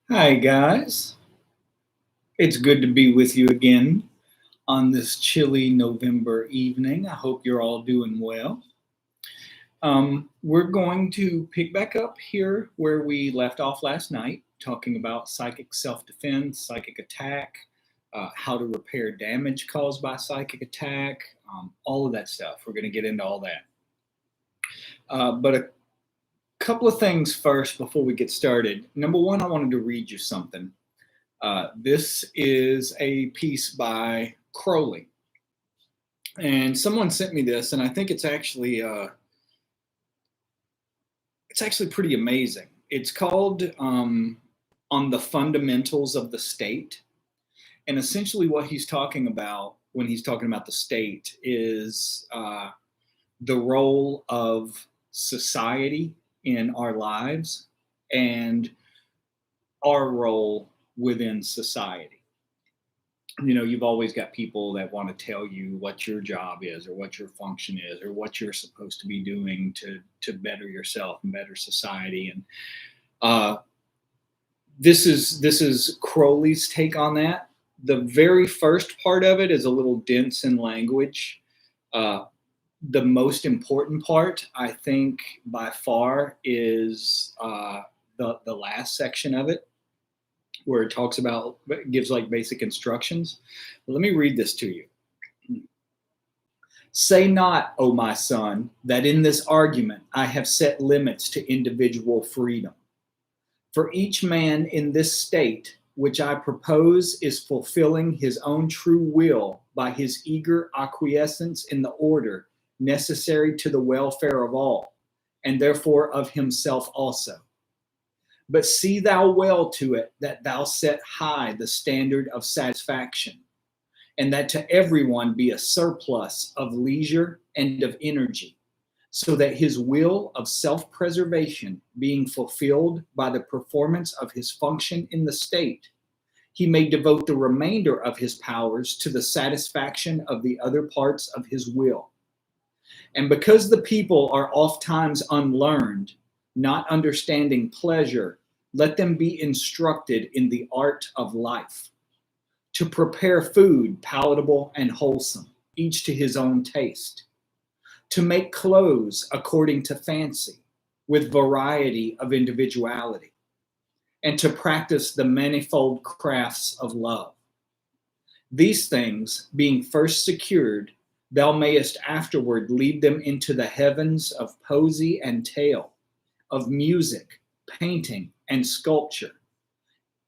Hi, guys. It's good to be with you again on this chilly November evening. I hope you're all doing well. We're going to pick back up here where we left off last night, talking about psychic self defense, psychic attack, how to repair damage caused by psychic attack, all of that stuff. We're going to get into all that. But a couple of things first before we get started. Number one, I wanted to read you something. This is a piece by Crowley, and someone sent me this, and I think it's actually pretty amazing. It's called "On the Fundamentals of the State," and essentially what he's talking about when he's talking about the state is the role of society in our lives and our role within society. You've always got people that want to tell you what your job is or what your function is or what you're supposed to be doing to better yourself and better society. And uh, this is Crowley's take on that. The very first part of it is a little dense in language. Uh, the most important part, I think, by far, is the last section of it, where it talks about gives like basic instructions. Let me read this to you. Say not, O my son, that in this argument I have set limits to individual freedom. For each man in this state which I propose is fulfilling his own true will by his eager acquiescence in the order necessary to the welfare of all, and therefore of himself also. But see thou well to it that thou set high the standard of satisfaction, and that to everyone be a surplus of leisure and of energy, so that his will of self preservation being fulfilled by the performance of his function in the state, he may devote the remainder of his powers to the satisfaction of the other parts of his will. And because the people are oft times unlearned, not understanding pleasure, let them be instructed in the art of life, to prepare food palatable and wholesome, each to his own taste, to make clothes according to fancy, with variety of individuality, and to practice the manifold crafts of love. These things, being first secured, thou mayest afterward lead them into the heavens of poesy and tale, of music, painting, and sculpture,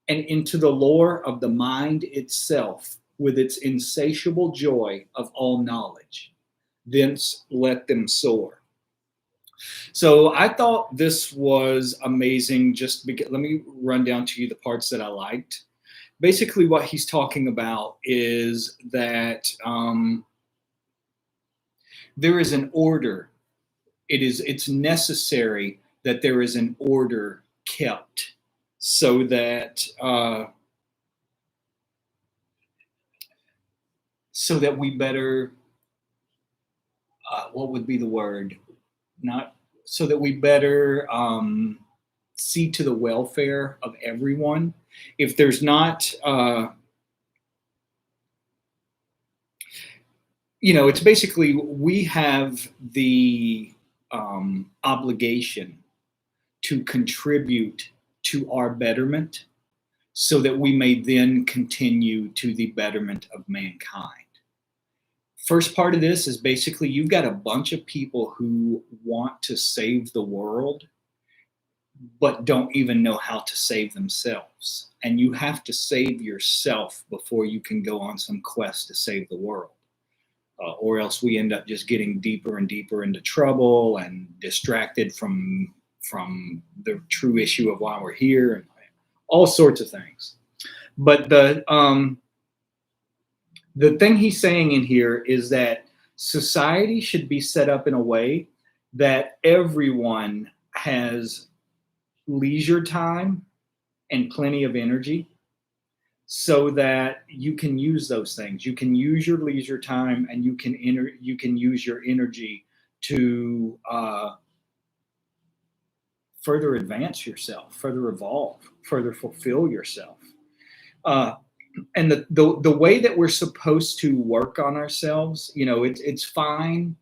and into the lore of the mind itself with its insatiable joy of all knowledge. Thence let them soar. So I thought this was amazing. Just because, let me run down to you the parts that I liked. Basically, what he's talking about is that there is an order. It's necessary that there is an order kept, so that we better, what would be the word? Not so that we better see to the welfare of everyone. If there's not, it's basically we have the obligation to contribute to our betterment so that we may then continue to the betterment of mankind. First part of this is basically you've got a bunch of people who want to save the world but don't even know how to save themselves. And you have to save yourself before you can go on some quest to save the world. Or else we end up just getting deeper and deeper into trouble and distracted from the true issue of why we're here, and all sorts of things. But the thing he's saying in here is that society should be set up in a way that everyone has leisure time and plenty of energy, so that you can use those things. You can use your leisure time, and you can use your energy to further advance yourself, further evolve, further fulfill yourself. Uh, and the way that we're supposed to work on ourselves, it's fine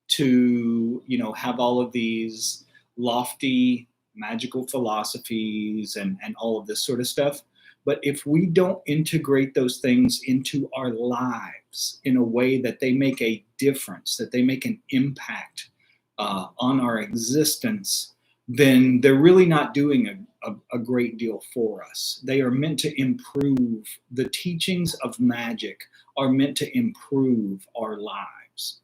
to, have all of these lofty magical philosophies and all of this sort of stuff. But if we don't integrate those things into our lives in a way that they make a difference, that they make an impact on our existence, then they're really not doing a great deal for us. They are meant to improve. The teachings of magic are meant to improve our lives,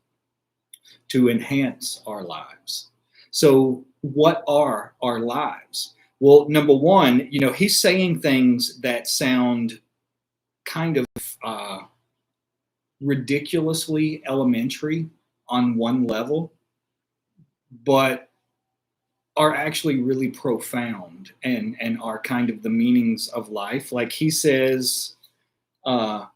to enhance our lives. So, what are our lives? Well, number one, he's saying things that sound kind of ridiculously elementary on one level, but are actually really profound and are kind of the meanings of life. Like he says, and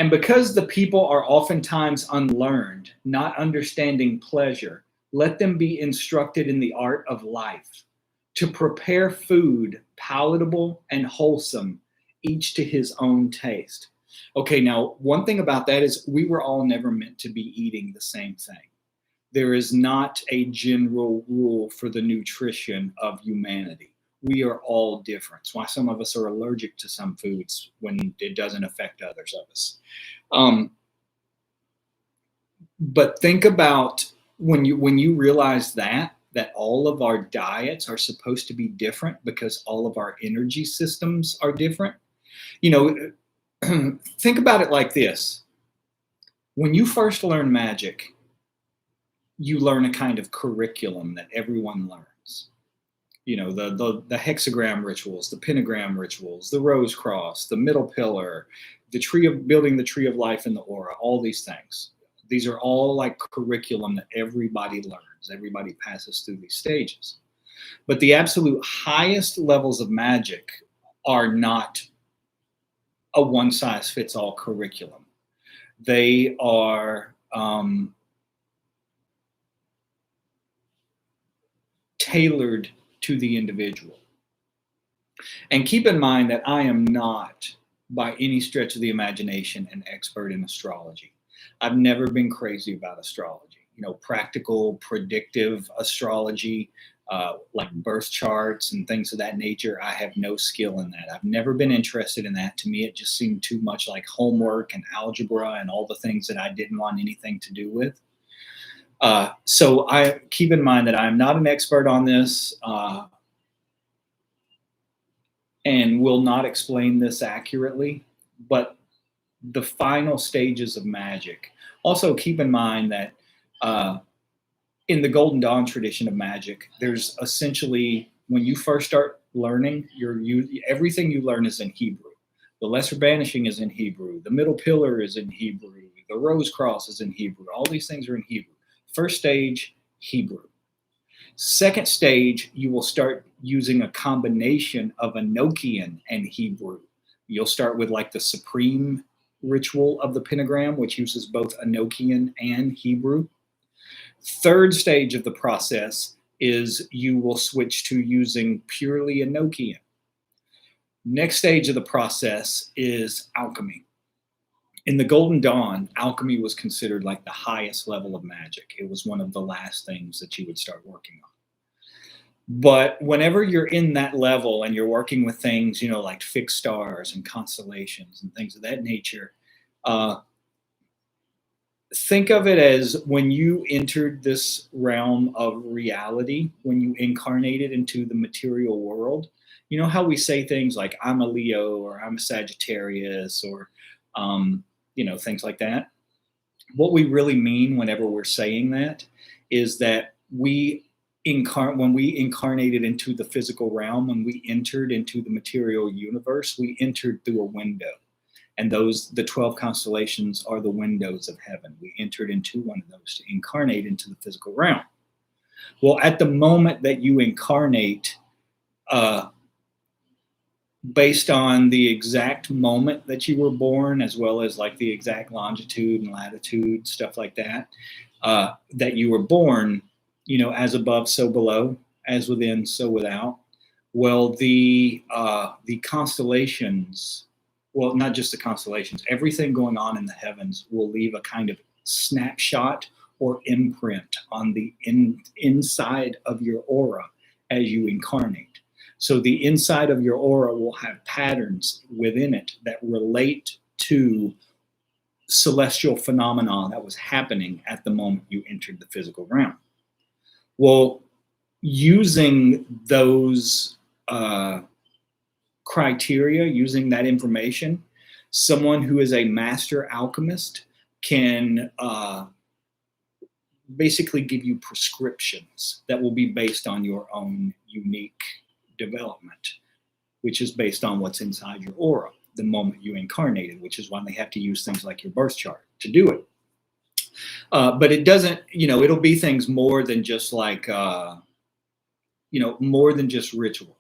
because the people are oftentimes unlearned, not understanding pleasure, let them be instructed in the art of life, to prepare food palatable and wholesome, each to his own taste. Okay, now, one thing about that is we were all never meant to be eating the same thing. There is not a general rule for the nutrition of humanity. We are all different. It's why some of us are allergic to some foods when it doesn't affect others of us. But think about when you realize that all of our diets are supposed to be different because all of our energy systems are different. Think about it like this. When you first learn magic, you learn a kind of curriculum that everyone learns. The hexagram rituals, the pentagram rituals, the rose cross, the middle pillar, building the tree of life in the aura, all these things. These are all like curriculum that everybody learns. Everybody passes through these stages. But the absolute highest levels of magic are not a one-size-fits-all curriculum. They are tailored to the individual. And keep in mind that I am not, by any stretch of the imagination, an expert in astrology. I've never been crazy about astrology. Practical, predictive astrology, like birth charts and things of that nature. I have no skill in that. I've never been interested in that. To me, it just seemed too much like homework and algebra and all the things that I didn't want anything to do with. So I keep in mind that I'm not an expert on this and will not explain this accurately, but the final stages of magic. Also keep in mind that in the Golden Dawn tradition of magic, there's essentially, when you first start learning, everything you learn is in Hebrew. The Lesser Banishing is in Hebrew. The Middle Pillar is in Hebrew. The Rose Cross is in Hebrew. All these things are in Hebrew. First stage, Hebrew. Second stage, you will start using a combination of Enochian and Hebrew. You'll start with like the Supreme ritual of the pentagram, which uses both Enochian and Hebrew. Third stage of the process is you will switch to using purely Enochian. Next stage of the process is alchemy. In the Golden Dawn, alchemy was considered like the highest level of magic. It was one of the last things that you would start working on. But whenever you're in that level and you're working with things, like fixed stars and constellations and things of that nature, think of it as when you entered this realm of reality, when you incarnated into the material world. You know how we say things like I'm a Leo or I'm a Sagittarius or things like that. What we really mean whenever we're saying that is that when we incarnated into the physical realm, when we entered into the material universe, we entered through a window. And the 12 constellations are the windows of heaven. We entered into one of those to incarnate into the physical realm. Well, at the moment that you incarnate, based on the exact moment that you were born, as well as like the exact longitude and latitude, stuff like that, that you were born, as above, so below. as within, so without. Well, the constellations, well, not just the constellations, everything going on in the heavens will leave a kind of snapshot or imprint on the inside of your aura as you incarnate. So the inside of your aura will have patterns within it that relate to celestial phenomena that was happening at the moment you entered the physical realm. Well, using those criteria, using that information, someone who is a master alchemist can basically give you prescriptions that will be based on your own unique development, which is based on what's inside your aura the moment you incarnated, which is why they have to use things like your birth chart to do it. But it doesn't, it'll be things more than just like, more than just ritual.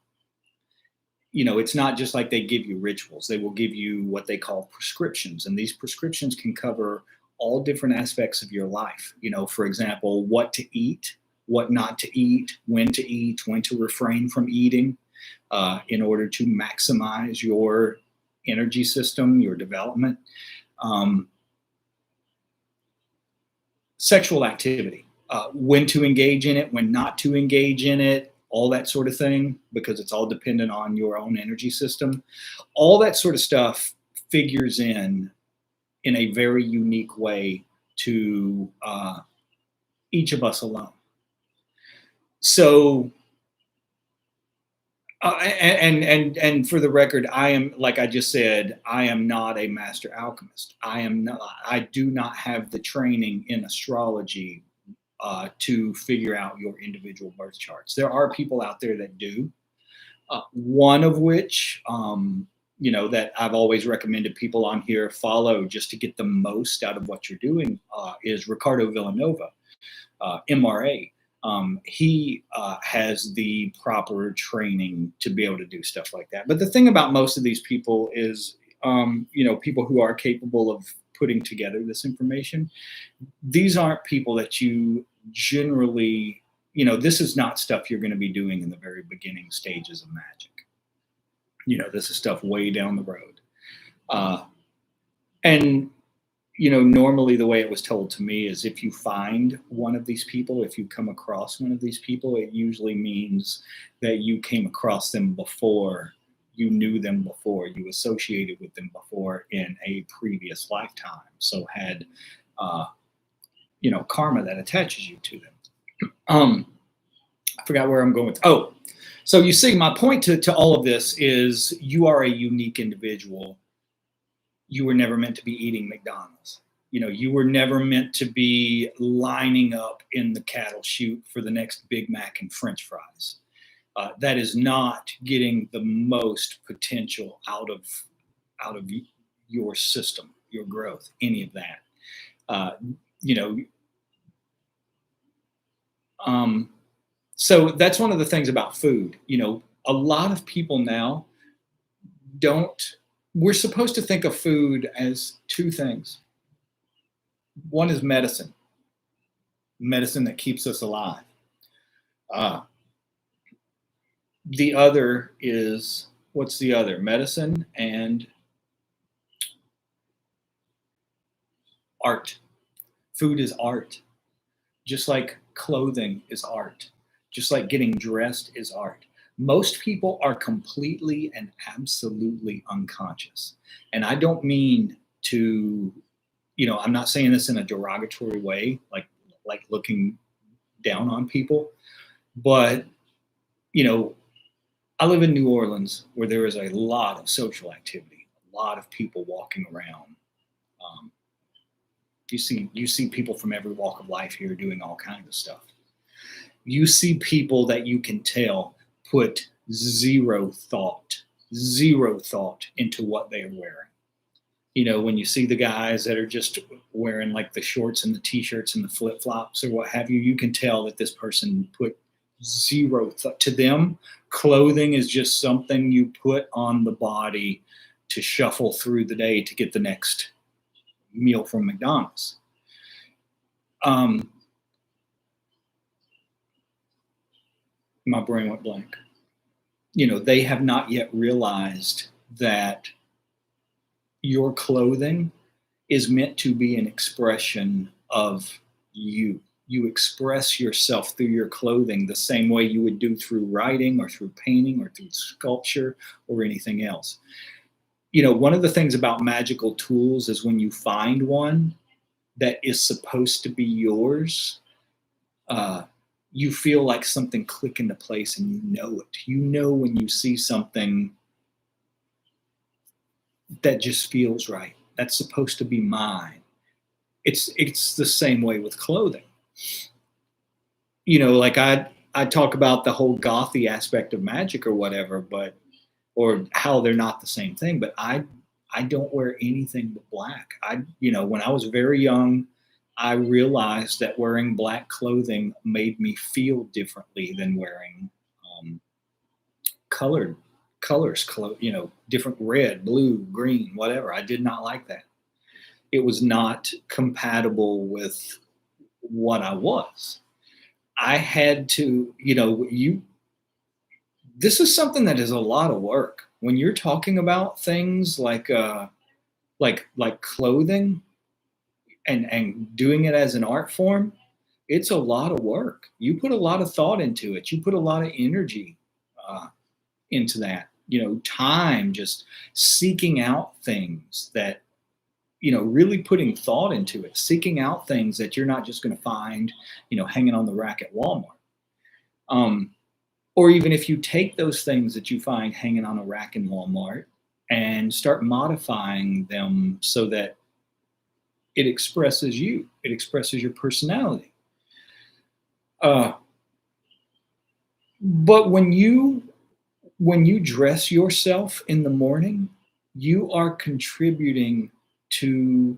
It's not just like they give you rituals. They will give you what they call prescriptions. And these prescriptions can cover all different aspects of your life. For example, what to eat, what not to eat, when to refrain from eating in order to maximize your energy system, your development. Sexual activity, when to engage in it, when not to engage in it, all that sort of thing, because it's all dependent on your own energy system. All that sort of stuff figures in a very unique way to each of us alone. So, and for the record, I am, like I just said, I am not a master alchemist. I do not have the training in astrology to figure out your individual birth charts. There are people out there that do. One of which, that I've always recommended people on here follow just to get the most out of what you're doing is Ricardo Villanova, MRA. He has the proper training to be able to do stuff like that. But the thing about most of these people is, people who are capable of putting together this information, these aren't people that you generally, this is not stuff you're going to be doing in the very beginning stages of magic. This is stuff way down the road. And normally the way it was told to me is if you find one of these people, if you come across one of these people, it usually means that you came across them before, you knew them before, you associated with them before in a previous lifetime. So had, karma that attaches you to them. I forgot where I'm going with. Oh, so you see, my point to all of this is you are a unique individual. You were never meant to be eating McDonald's. You were never meant to be lining up in the cattle chute for the next Big Mac and French fries. That is not getting the most potential out of your system, your growth, any of that. So that's one of the things about food. A lot of people now we're supposed to think of food as two things. One is medicine that keeps us alive. The other is, what's the other? Medicine and art. Food is art. Just like clothing is art. Just like getting dressed is art. Most people are completely and absolutely unconscious. And I don't mean to, I'm not saying this in a derogatory way, like looking down on people, but, I live in New Orleans where there is a lot of social activity, a lot of people walking around. You see people from every walk of life here doing all kinds of stuff. You see people that you can tell put zero thought into what they are wearing. When you see the guys that are just wearing like the shorts and the t-shirts and the flip-flops or what have you, you can tell that this person put zero thought. To them, clothing is just something you put on the body to shuffle through the day to get the next meal from McDonald's. My brain went blank. They have not yet realized that your clothing is meant to be an expression of you. You express yourself through your clothing the same way you would do through writing or through painting or through sculpture or anything else. One of the things about magical tools is when you find one that is supposed to be yours, you feel like something click into place and you know it. You know when you see something that just feels right. That's supposed to be mine. It's the same way with clothing. Like I talk about the whole gothy aspect of magic or whatever, or how they're not the same thing, but I don't wear anything but black. When I was very young, I realized that wearing black clothing made me feel differently than wearing colored colors, different red, blue, green, whatever. I did not like that. It was not compatible with what I was. I had to, this is something that is a lot of work. When you're talking about things like clothing and doing it as an art form, it's a lot of work. You put a lot of thought into it. You put a lot of energy into that. Time just seeking out things that, really putting thought into it, seeking out things that you're not just going to find, hanging on the rack at Walmart. Or even if you take those things that you find hanging on a rack in Walmart and start modifying them so that it expresses you, it expresses your personality. But when you dress yourself in the morning, you are contributing to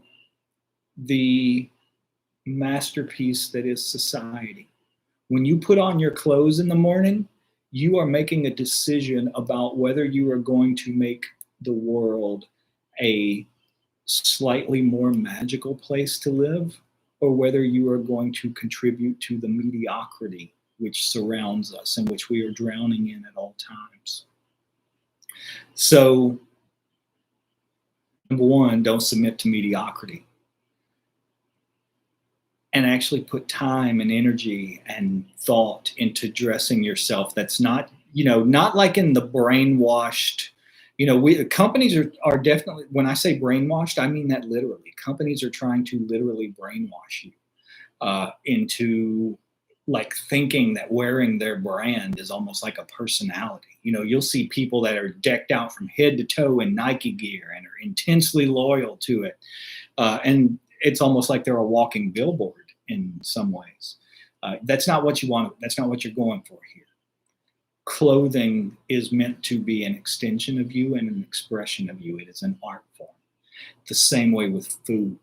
the masterpiece that is society. When you put on your clothes in the morning, you are making a decision about whether you are going to make the world a slightly more magical place to live, or whether you are going to contribute to the mediocrity which surrounds us and which we are drowning in at all times. So, number one, don't submit to mediocrity. And actually put time and energy and thought into dressing yourself. That's not, not like in the brainwashed, companies are definitely, when I say brainwashed, I mean that literally. Companies are trying to literally brainwash you into like thinking that wearing their brand is almost like a personality. You'll see people that are decked out from head to toe in Nike gear and are intensely loyal to it. And it's almost like they're a walking billboard in some ways. That's not what you want. That's not what you're going for here. Clothing is meant to be an extension of you and an expression of you. It is an art form. The same way with food.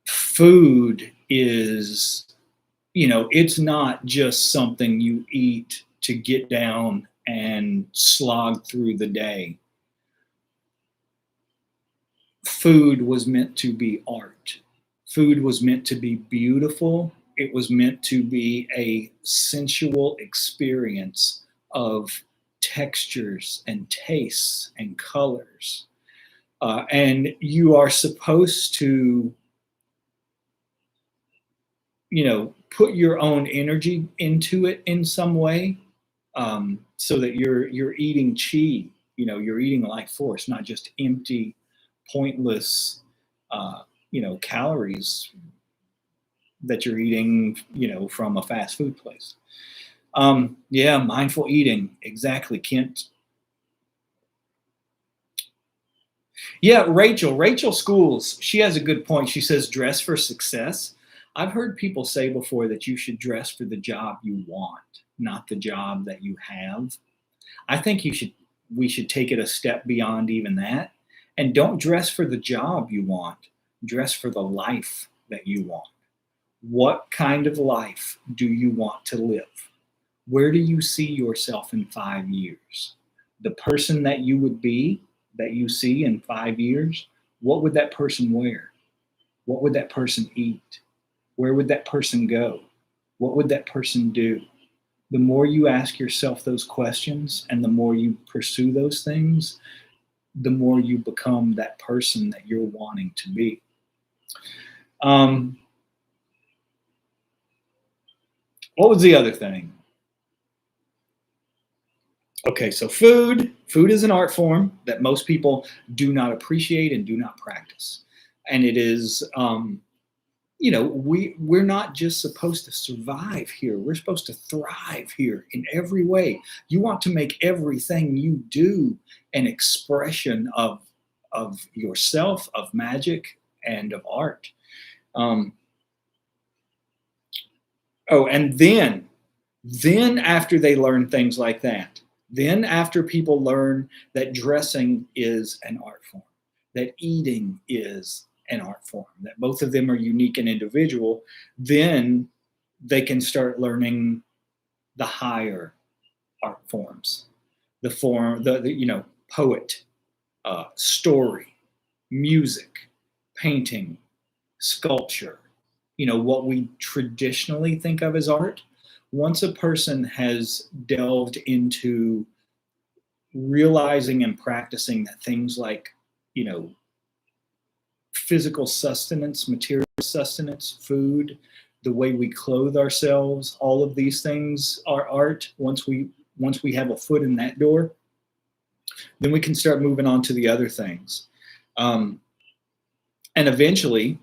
Food is, it's not just something you eat to get down and slog through the day. Food was meant to be art. Food was meant to be beautiful. It was meant to be a sensual experience of textures and tastes and colors. And you are supposed to, put your own energy into it in some way, so that you're eating chi. You're eating life force, not just empty, pointless, calories that you're eating, from a fast food place. Yeah, mindful eating. Exactly, Kent. Yeah, Rachel Schools, she has a good point. She says, dress for success. I've heard people say before that you should dress for the job you want, not the job that you have. I think we should take it a step beyond even that. And don't dress for the job you want. Dress for the life that you want. What kind of life do you want to live? Where do you see yourself in 5 years? The person that you would be, that you see in 5 years, what would that person wear? What would that person eat? Where would that person go? What would that person do? The more you ask yourself those questions and the more you pursue those things, the more you become that person that you're wanting to be. What was the other thing? Okay, so food. Food is an art form that most people do not appreciate and do not practice. And it is, we're not just supposed to survive here. We're supposed to thrive here in every way. You want to make everything you do an expression of yourself, of magic, and of art. And then after they learn things like that, then after people learn that dressing is an art form, that eating is an art form, that both of them are unique and individual, then they can start learning the higher art forms, the poet, story, music, painting, sculpture, what we traditionally think of as art. Once a person has delved into realizing and practicing that things like, physical sustenance, material sustenance, food, the way we clothe ourselves, all of these things are art. Once we have a foot in that door, then we can start moving on to the other things. And eventually,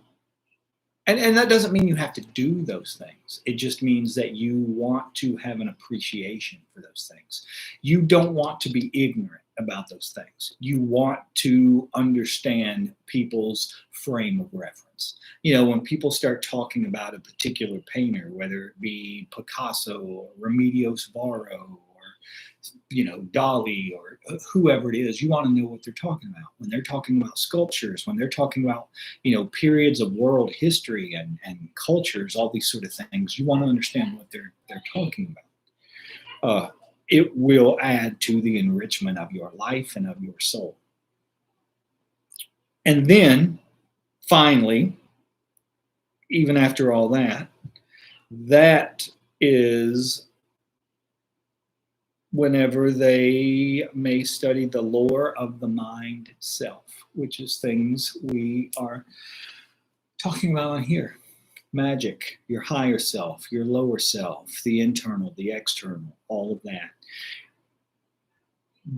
and that doesn't mean you have to do those things. It just means that you want to have an appreciation for those things. You don't want to be ignorant about those things. You want to understand people's frame of reference. When people start talking about a particular painter, whether it be Picasso or Remedios Varo, Dali or whoever it is, you want to know what they're talking about. When they're talking about sculptures, when they're talking about, periods of world history and cultures, all these sort of things, you want to understand what they're talking about. It will add to the enrichment of your life and of your soul. And then, finally, even after all that, that is whenever they may study the lore of the mind itself, which is things we are talking about on here. Magic, your higher self, your lower self, the internal, the external, all of that.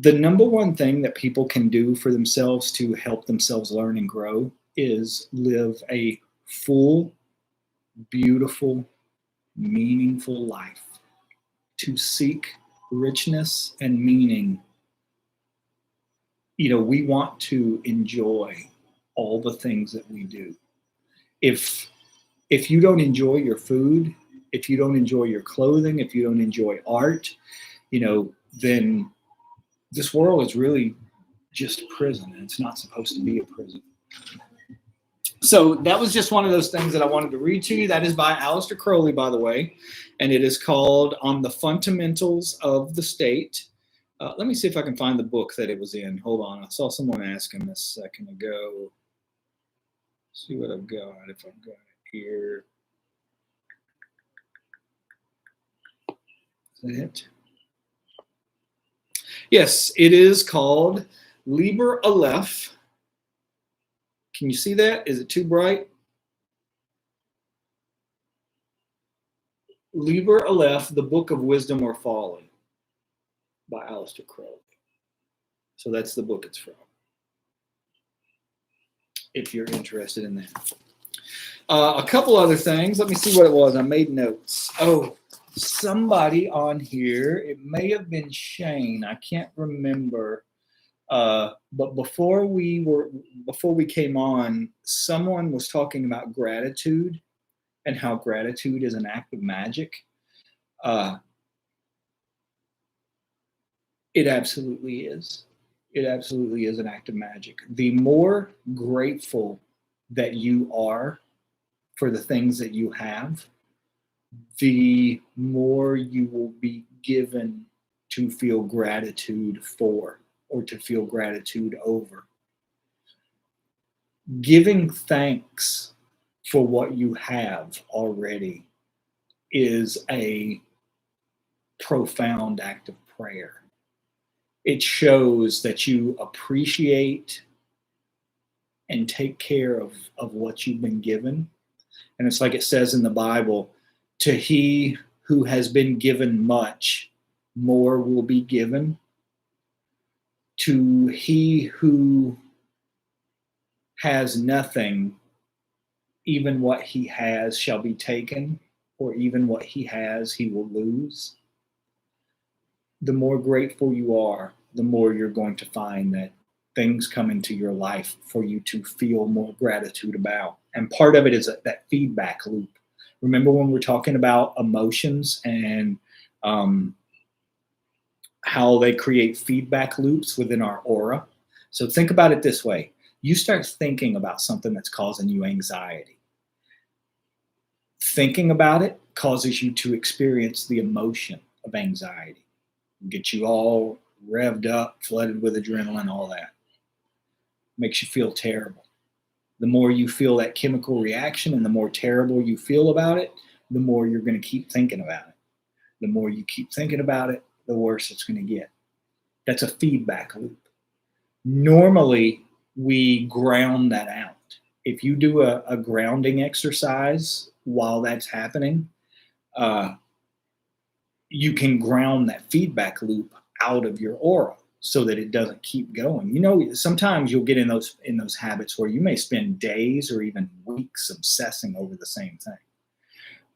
The number one thing that people can do for themselves to help themselves learn and grow is live a full, beautiful, meaningful life. To seek richness and meaning, we want to enjoy all the things that we do. If you don't enjoy your food, if you don't enjoy your clothing, if you don't enjoy art, then this world is really just a prison, and it's not supposed to be a prison. So that was just one of those things that I wanted to read to you. That is by Aleister Crowley, by the way, and it is called On the Fundamentals of the State. Let me see if I can find the book that it was in. Hold on. I saw someone asking this a second ago. Let's see what I've got, if I've got it here. Is that it? Yes, it is called Liber Aleph. Can you see that? Is it too bright? Liber Aleph, the Book of Wisdom or Folly by Aleister Crowley. So that's the book it's from, if you're interested in that. A couple other things. Let me see what it was. I made notes. Oh, somebody on here, it may have been Shane. I can't remember. But before we came on, someone was talking about gratitude and how gratitude is an act of magic. It absolutely is. It absolutely is an act of magic. The more grateful that you are for the things that you have, the more you will be given to feel gratitude for or to feel gratitude over. Giving thanks for what you have already is a profound act of prayer. It shows that you appreciate and take care of what you've been given. And it's like it says in the Bible, to he who has been given much, more will be given. To he who has nothing, even what he has shall be taken, or even what he has, he will lose. The more grateful you are, the more you're going to find that things come into your life for you to feel more gratitude about. And part of it is that feedback loop. Remember when we're talking about emotions and how they create feedback loops within our aura? So think about it this way. You start thinking about something that's causing you anxiety. Thinking about it causes you to experience the emotion of anxiety. Get you all revved up, flooded with adrenaline, all that. Makes you feel terrible. The more you feel that chemical reaction and the more terrible you feel about it, the more you're going to keep thinking about it. The more you keep thinking about it, the worse it's going to get. That's a feedback loop. Normally, we ground that out. If you do a grounding exercise while that's happening, you can ground that feedback loop out of your aura so that it doesn't keep going. You know, sometimes you'll get in those habits where you may spend days or even weeks obsessing over the same thing.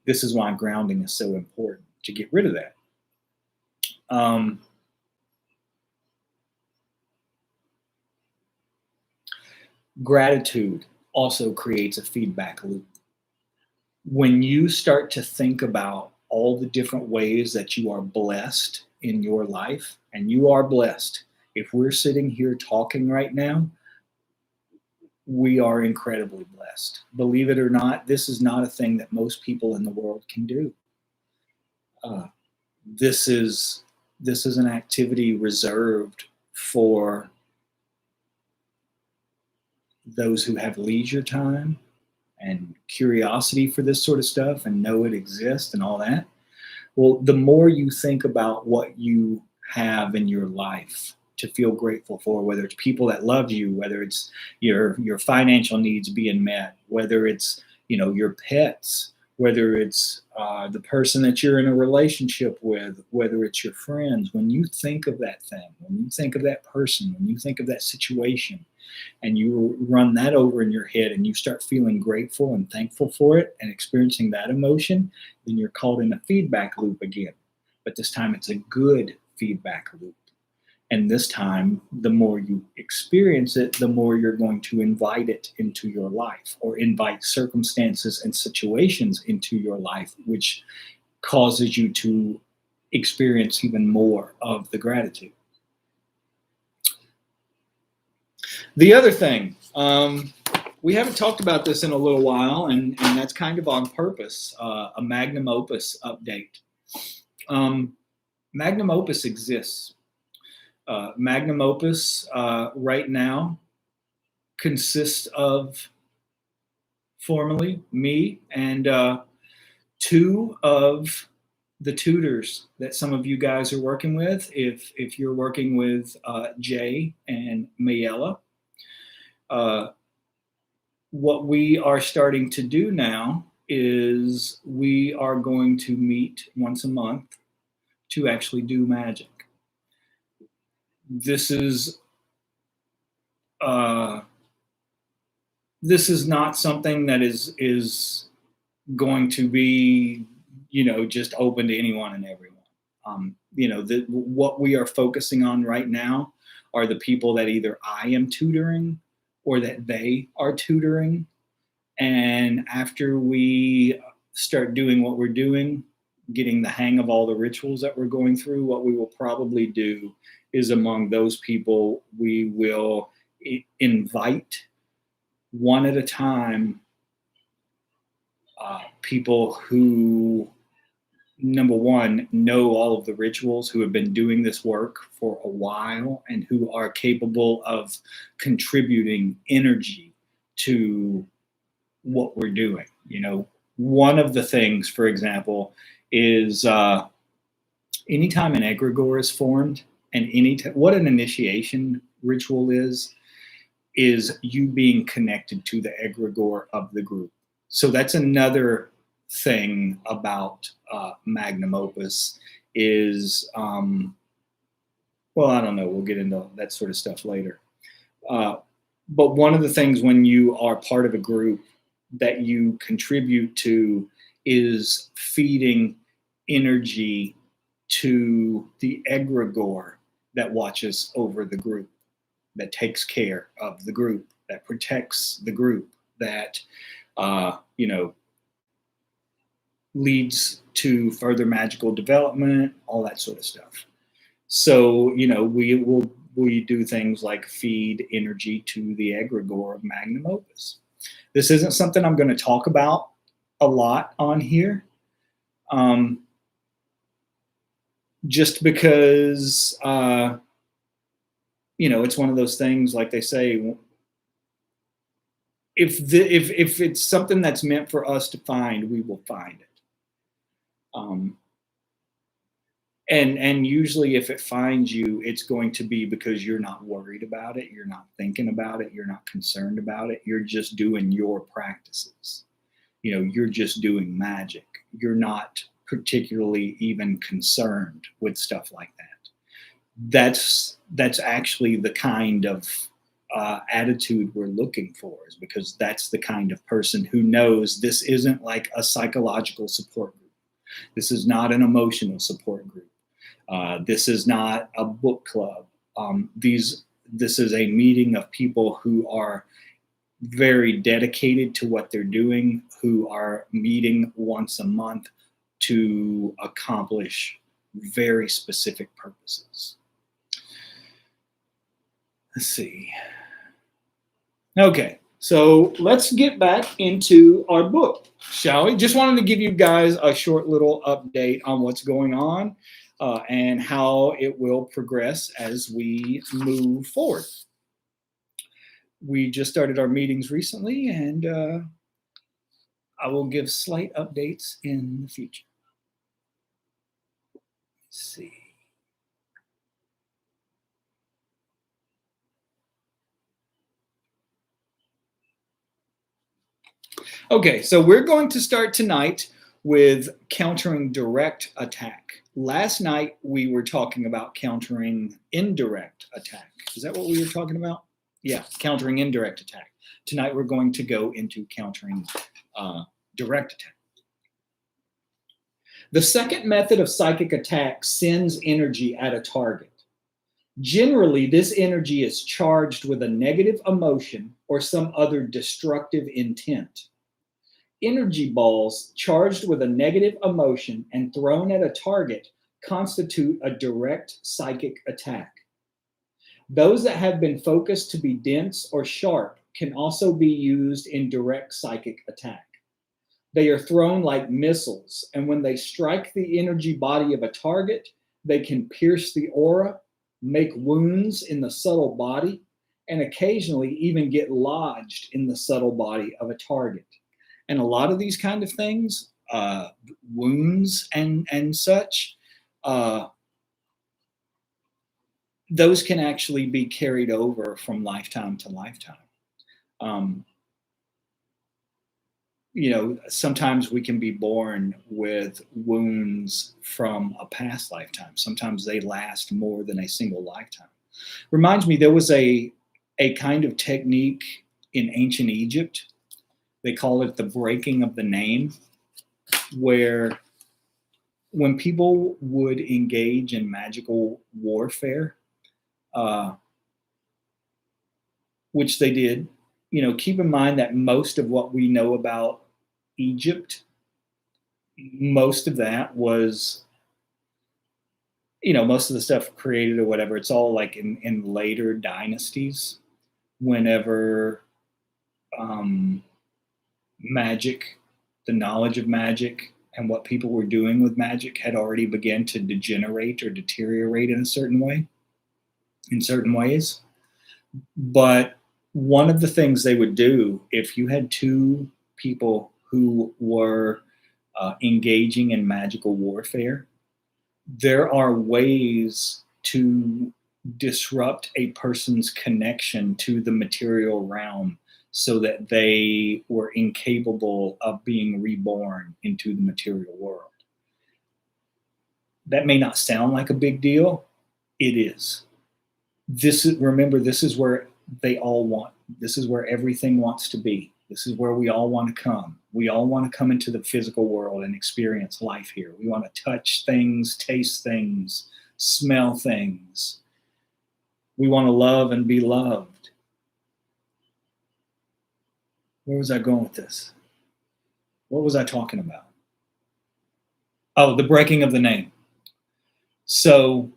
This is why grounding is so important, to get rid of that. Gratitude also creates a feedback loop. When you start to think about all the different ways that you are blessed in your life, and you are blessed. If we're sitting here talking right now, we are incredibly blessed. Believe it or not, this is not a thing that most people in the world can do. This is an activity reserved for those who have leisure time and curiosity for this sort of stuff and know it exists and all that. Well, the more you think about what you have in your life to feel grateful for, whether it's people that love you, whether it's your financial needs being met, whether it's, you know, your pets, whether it's the person that you're in a relationship with, whether it's your friends, when you think of that thing, when you think of that person, when you think of that situation, and you run that over in your head and you start feeling grateful and thankful for it and experiencing that emotion, then you're caught in a feedback loop again. But this time it's a good feedback loop. And this time, the more you experience it, the more you're going to invite it into your life, or invite circumstances and situations into your life, which causes you to experience even more of the gratitude. The other thing, we haven't talked about this in a little while, and that's kind of on purpose, a magnum opus update. Magnum opus exists. Magnum opus right now consists of formally me and two of the tutors that some of you guys are working with. If you're working with Jay and Mayella, what we are starting to do now is we are going to meet once a month to actually do magic. This is not something that is going to be, you know, just open to anyone and everyone. You know, what we are focusing on right now are the people that either I am tutoring or that they are tutoring. And after we start doing what we're doing, getting the hang of all the rituals that we're going through, what we will probably do is, among those people, we will invite one at a time people who, number one, know all of the rituals, who have been doing this work for a while, and who are capable of contributing energy to what we're doing. You know, one of the things, for example, is anytime an egregore is formed, and what an initiation ritual is you being connected to the egregore of the group. So that's another thing about magnum opus is, well, I don't know, we'll get into that sort of stuff later. But one of the things when you are part of a group that you contribute to is feeding energy to the egregore that watches over the group, that takes care of the group, that protects the group, that leads to further magical development, all that sort of stuff. So, we do things like feed energy to the egregore of magnum opus. This isn't something I'm going to talk about a lot on here, just because it's one of those things, like they say, if it's something that's meant for us to find, we will find it. And usually if it finds you, it's going to be because you're not worried about it, you're not thinking about it, you're not concerned about it, you're just doing your practices. You're just doing magic. You're not particularly even concerned with stuff like that. That's actually the kind of attitude we're looking for, is because that's the kind of person who knows this isn't like a psychological support group. This is not an emotional support group. This is not a book club. This is a meeting of people who are very dedicated to what they're doing, who are meeting once a month to accomplish very specific purposes. Let's see. Okay, so let's get back into our book, shall we? Just wanted to give you guys a short little update on what's going on and how it will progress as we move forward. We just started our meetings recently, and I will give slight updates in the future. Let's see. Okay, so we're going to start tonight with countering direct attack. Last night we were talking about countering indirect attack. Is that what we were talking about? Yeah, countering indirect attack. Tonight we're going to go into countering direct attack. The second method of psychic attack sends energy at a target. Generally, this energy is charged with a negative emotion or some other destructive intent. Energy balls charged with a negative emotion and thrown at a target constitute a direct psychic attack. Those that have been focused to be dense or sharp can also be used in direct psychic attack. They are thrown like missiles, and when they strike the energy body of a target, they can pierce the aura, make wounds in the subtle body, and occasionally even get lodged in the subtle body of a target. And a lot of these kind of things, wounds and such, those can actually be carried over from lifetime to lifetime. Sometimes we can be born with wounds from a past lifetime. Sometimes they last more than a single lifetime. Reminds me, there was a kind of technique in ancient Egypt. They call it the breaking of the name, where when people would engage in magical warfare, which they did, keep in mind that most of what we know about Egypt, most of that was, most of the stuff created or whatever, it's all like in later dynasties, whenever magic, the knowledge of magic and what people were doing with magic had already begun to degenerate or deteriorate in a certain way, in certain ways. But one of the things they would do, if you had two people who were engaging in magical warfare, There are ways to disrupt a person's connection to the material realm so that they were incapable of being reborn into the material world. That may not sound like a big deal. It is. Remember, this is where they all want. This is where everything wants to be. This is where we all want to come. We all want to come into the physical world and experience life here. We want to touch things, taste things, smell things. We want to love and be loved. Where was I going with this? What was I talking about? Oh, the breaking of the name. So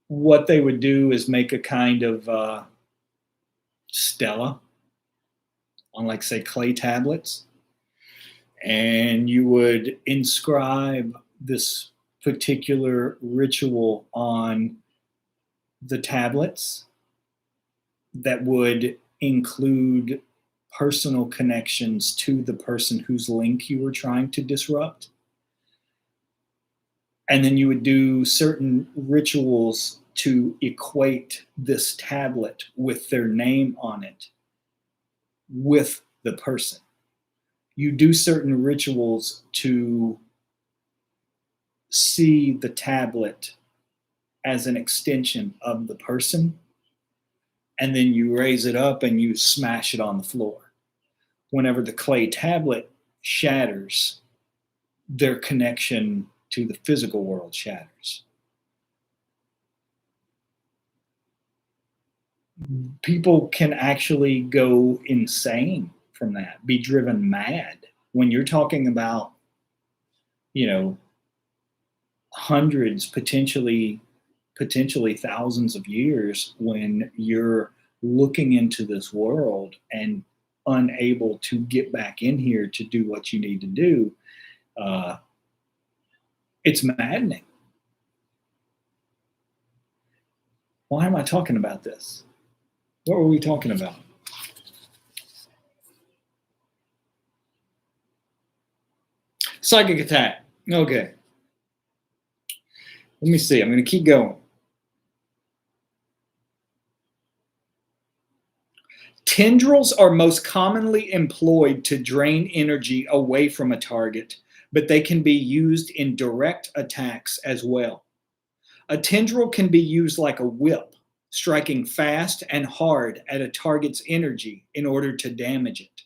what they would do is make a kind of stela on, like, say, clay tablets, and you would inscribe this particular ritual on the tablets that would include personal connections to the person whose link you were trying to disrupt. And then you would do certain rituals to equate this tablet with their name on it with the person. You do certain rituals to see the tablet as an extension of the person, and then you raise it up and you smash it on the floor. Whenever the clay tablet shatters, their connection to the physical world shatters. People can actually go insane from that, be driven mad. When you're talking about, hundreds, potentially thousands of years, when you're looking into this world and unable to get back in here to do what you need to do, it's maddening. Why am I talking about this? What were we talking about? Psychic attack. Okay. Let me see. I'm going to keep going. Tendrils are most commonly employed to drain energy away from a target, but they can be used in direct attacks as well. A tendril can be used like a whip, striking fast and hard at a target's energy in order to damage it.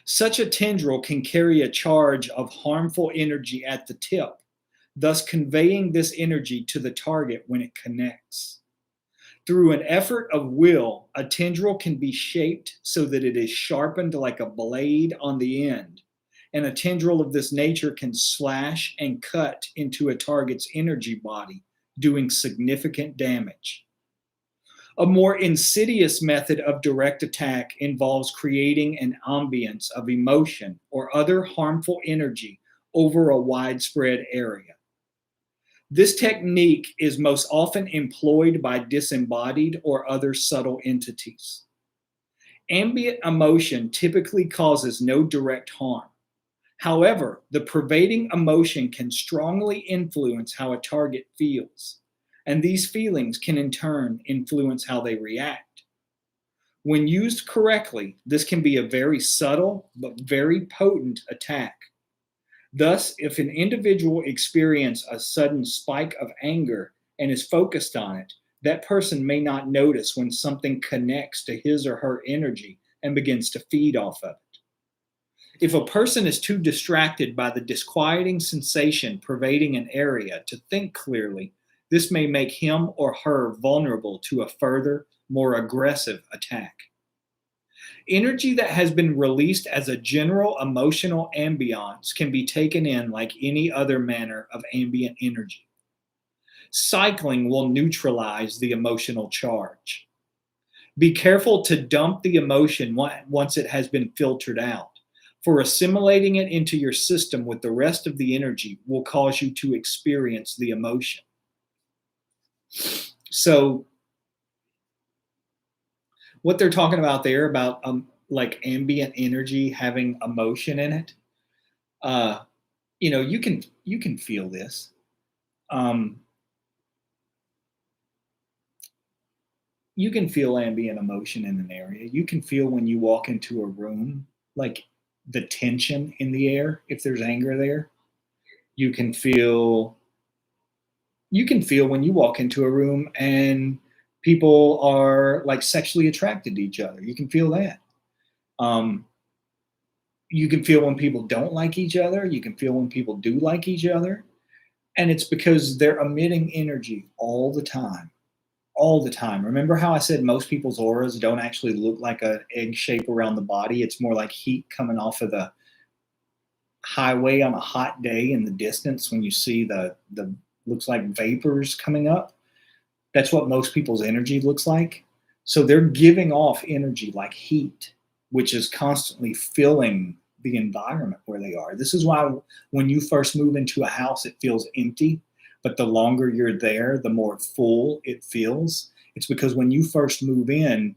Such a tendril can carry a charge of harmful energy at the tip, thus conveying this energy to the target when it connects. Through an effort of will, a tendril can be shaped so that it is sharpened like a blade on the end, and a tendril of this nature can slash and cut into a target's energy body, doing significant damage. A more insidious method of direct attack involves creating an ambience of emotion or other harmful energy over a widespread area. This technique is most often employed by disembodied or other subtle entities. Ambient emotion typically causes no direct harm. However, the pervading emotion can strongly influence how a target feels, and these feelings can in turn influence how they react. When used correctly, this can be a very subtle but very potent attack. Thus, if an individual experiences a sudden spike of anger and is focused on it, that person may not notice when something connects to his or her energy and begins to feed off of it. If a person is too distracted by the disquieting sensation pervading an area to think clearly, this may make him or her vulnerable to a further, more aggressive attack. Energy that has been released as a general emotional ambiance can be taken in like any other manner of ambient energy. Cycling will neutralize the emotional charge. Be careful to dump the emotion once it has been filtered out, for assimilating it into your system with the rest of the energy will cause you to experience the emotion. So, what they're talking about there about like ambient energy having emotion in it, you can feel this. Um, you can feel ambient emotion in an area. You can feel when you walk into a room, like the tension in the air, if there's anger there. You can feel when you walk into a room and people are like sexually attracted to each other. You can feel that. Um, you can feel when people don't like each other. You can feel when people do like each other. And it's because they're emitting energy all the time. All the time. Remember how I said most people's auras don't actually look like an egg shape around the body? It's more like heat coming off of the highway on a hot day in the distance when you see the looks like vapors coming up. That's what most people's energy looks like. So they're giving off energy like heat, which is constantly filling the environment where they are. This is why when you first move into a house, it feels empty, but the longer you're there, the more full it feels. It's because when you first move in,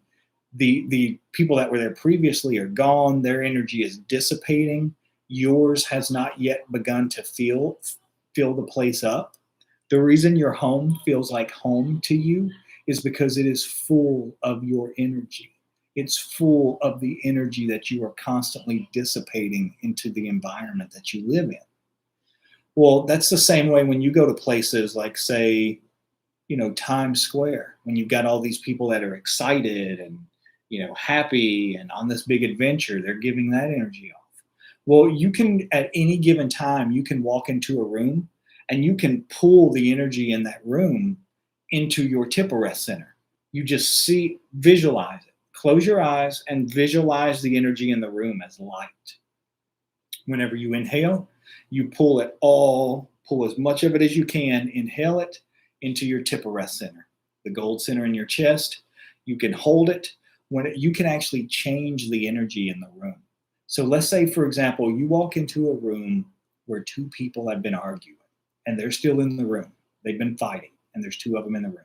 the people that were there previously are gone. Their energy is dissipating. Yours has not yet begun to fill the place up. The reason your home feels like home to you is because it is full of your energy. It's full of the energy that you are constantly dissipating into the environment that you live in. Well, that's the same way when you go to places like, say, Times Square, when you've got all these people that are excited and, happy and on this big adventure, they're giving that energy off. Well, you can, at any given time, you can walk into a room and you can pull the energy in that room into your Tippereth center. You just visualize it. Close your eyes and visualize the energy in the room as light. Whenever you inhale, you pull as much of it as you can, inhale it into your Tippereth center, the gold center in your chest. You can hold it. You can actually change the energy in the room. So let's say, for example, you walk into a room where two people have been arguing and they're still in the room. They've been fighting and there's two of them in the room.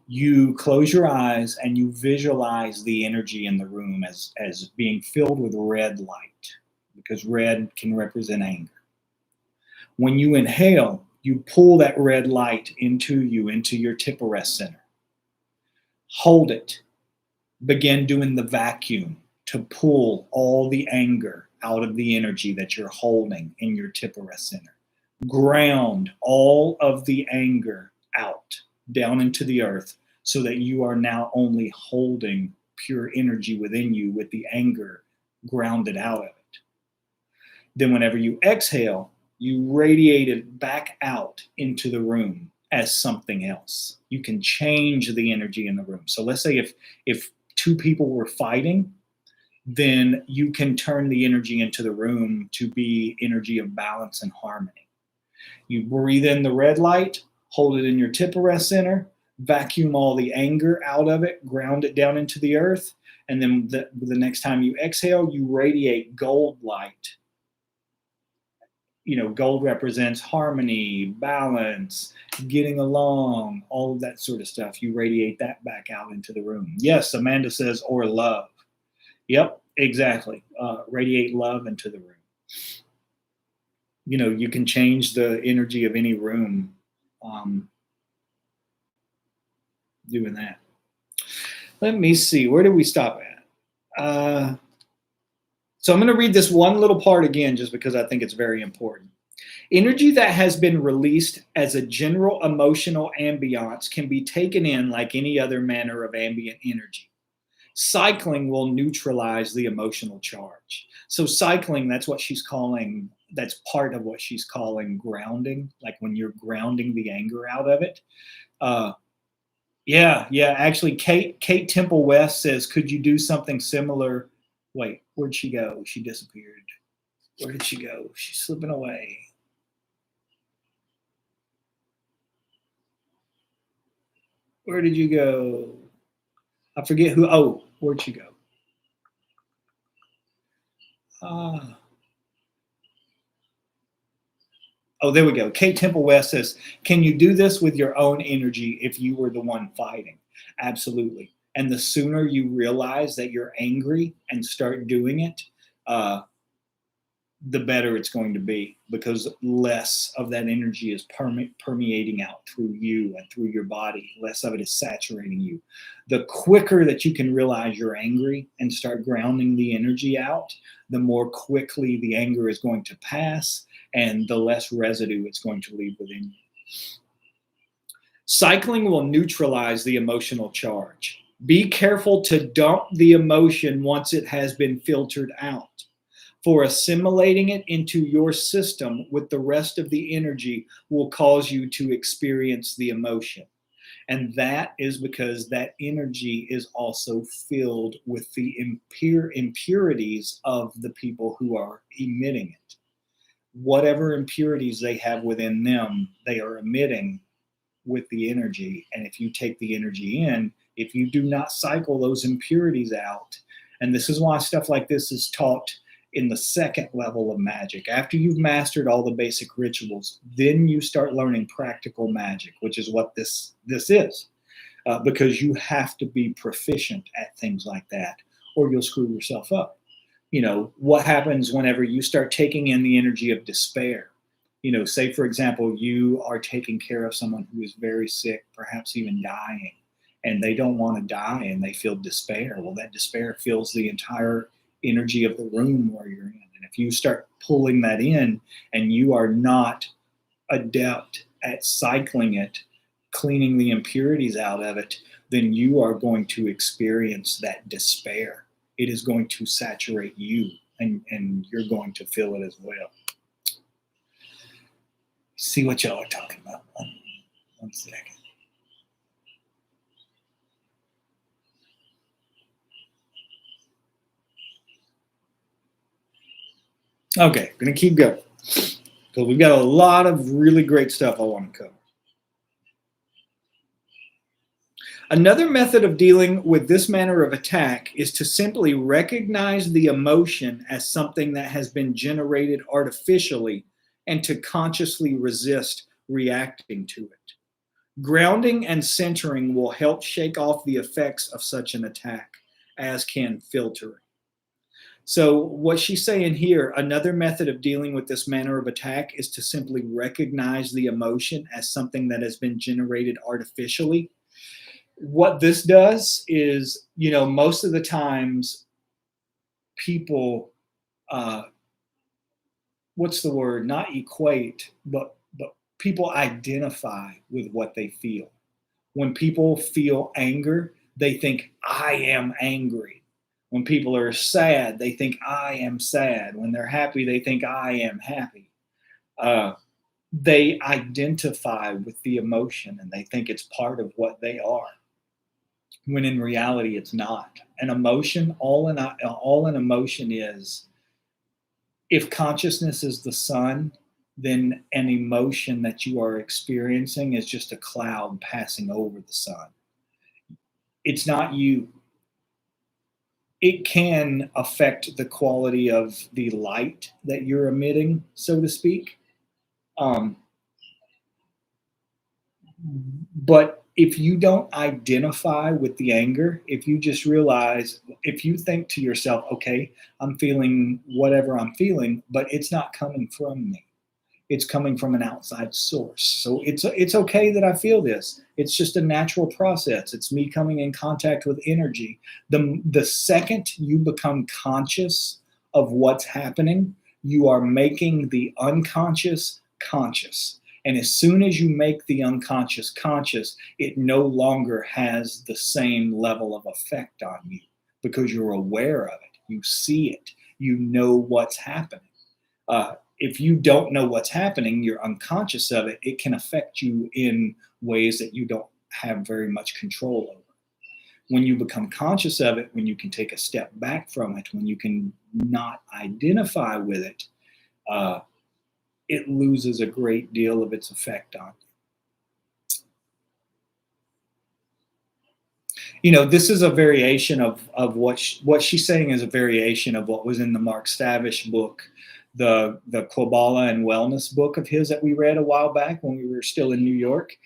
You close your eyes and you visualize the energy in the room as being filled with red light, because red can represent anger. When you inhale, you pull that red light into your Tippereth center. Hold it. Begin doing the vacuum to pull all the anger out of the energy that you're holding in your Tippereth center. Ground all of the anger out down into the earth so that you are now only holding pure energy within you with the anger grounded out of it. Then whenever you exhale, you radiate it back out into the room as something else. You can change the energy in the room. So let's say if two people were fighting, then you can turn the energy into the room to be energy of balance and harmony. You breathe in the red light, hold it in your Tippereth center, vacuum all the anger out of it, ground it down into the earth, and then the next time you exhale, you radiate gold light. Gold represents harmony, balance, getting along, all of that sort of stuff. You radiate that back out into the room. Yes, Amanda says, or love. Yep, exactly. Radiate love into the room. You can change the energy of any room doing that. Let me see. Where did we stop at? So I'm going to read this one little part again just because I think it's very important. Energy that has been released as a general emotional ambiance can be taken in like any other manner of ambient energy. Cycling will neutralize the emotional charge. So cycling, that's part of what she's calling grounding, like when you're grounding the anger out of it. Yeah. Actually, Kate Temple West says, could you do something similar? Wait, where'd she go? She disappeared. Where did she go? She's slipping away. Where did you go? I forget who. Oh, where'd she go? Oh, there we go. Kate Temple West says, can you do this with your own energy if you were the one fighting? Absolutely. And the sooner you realize that you're angry and start doing it, the better it's going to be, because less of that energy is permeating out through you and through your body. Less of it is saturating you. The quicker that you can realize you're angry and start grounding the energy out, the more quickly the anger is going to pass and the less residue it's going to leave within you. Cycling will neutralize the emotional charge. Be careful to dump the emotion once it has been filtered out, for assimilating it into your system with the rest of the energy will cause you to experience the emotion. And that is because that energy is also filled with the impurities of the people who are emitting it. Whatever impurities they have within them, they are emitting with the energy. And if you take the energy in, if you do not cycle those impurities out, and this is why stuff like this is taught in the second level of magic. After you've mastered all the basic rituals, then you start learning practical magic, which is what this is, because you have to be proficient at things like that, or you'll screw yourself up. You know, what happens whenever you start taking in the energy of despair? You know, say, for example, you are taking care of someone who is very sick, perhaps even dying, and they don't want to die and they feel despair. Well, that despair fills the entire energy of the room where you're in. And if you start pulling that in and you are not adept at cycling it, cleaning the impurities out of it, then you are going to experience that despair. It is going to saturate you, and you're going to feel it as well. See what y'all are talking about. One second. Okay, gonna keep going because we've got a lot of really great stuff I want to cover. Another method of dealing with this manner of attack is to simply recognize the emotion as something that has been generated artificially and to consciously resist reacting to it. Grounding and centering will help shake off the effects of such an attack, as can filtering. So, what she's saying here, another method of dealing with this manner of attack is to simply recognize the emotion as something that has been generated artificially. What this does is, you know, most of the times people, what's the word? Not equate, but people identify with what they feel. When people feel anger, they think, I am angry. When people are sad, they think, I am sad. When they're happy, they think, I am happy. They identify with the emotion and they think it's part of what they are, when in reality, it's not. An emotion, all an emotion is, if consciousness is the sun, then an emotion that you are experiencing is just a cloud passing over the sun. It's not you. It can affect the quality of the light that you're emitting, so to speak. But if you don't identify with the anger, if you just realize, if you think to yourself, okay, I'm feeling whatever I'm feeling, but it's not coming from me. It's coming from an outside source. So it's okay that I feel this. It's just a natural process. It's me coming in contact with energy. The second you become conscious of what's happening, you are making the unconscious conscious. And as soon as you make the unconscious conscious, it no longer has the same level of effect on you because you're aware of it. You see it. You know what's happening. If you don't know what's happening, you're unconscious of it, it can affect you in ways that you don't have very much control over. When you become conscious of it, when you can take a step back from it, when you can not identify with it, it loses a great deal of its effect on you. You know, this is a variation of what she's saying is a variation of what was in the Mark Stavish book, the Kabbalah and Wellness book of his that we read a while back when we were still in New York,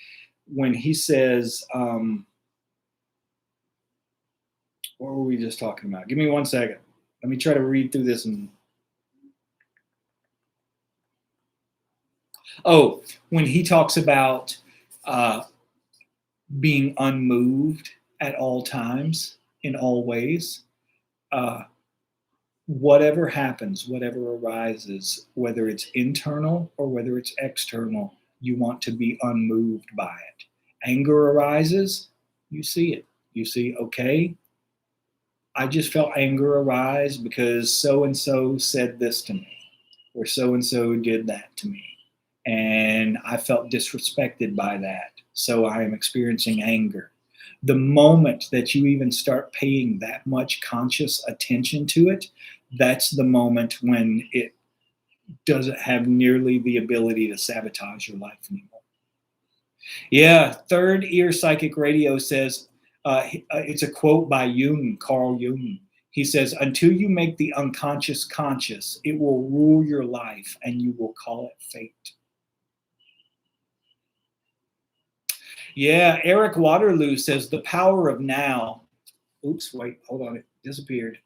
when he says, what were we just talking about? Give me 1 second. Let me try to read through this. And Oh, when he talks about uh, being unmoved at all times, in all ways, uh, whatever happens, whatever arises, whether it's internal or whether it's external, you want to be unmoved by it. Anger arises, you see it. You see, okay, I just felt anger arise because so and so said this to me, or so and so did that to me. And I felt disrespected by that. So I am experiencing anger. The moment that you even start paying that much conscious attention to it, that's the moment when it doesn't have nearly the ability to sabotage your life anymore. Yeah, Third Ear Psychic Radio says, it's a quote by Jung, Carl Jung. He says, until you make the unconscious conscious, it will rule your life and you will call it fate. Yeah, Eric Waterloo says, the power of now. Oops, wait, hold on, it disappeared.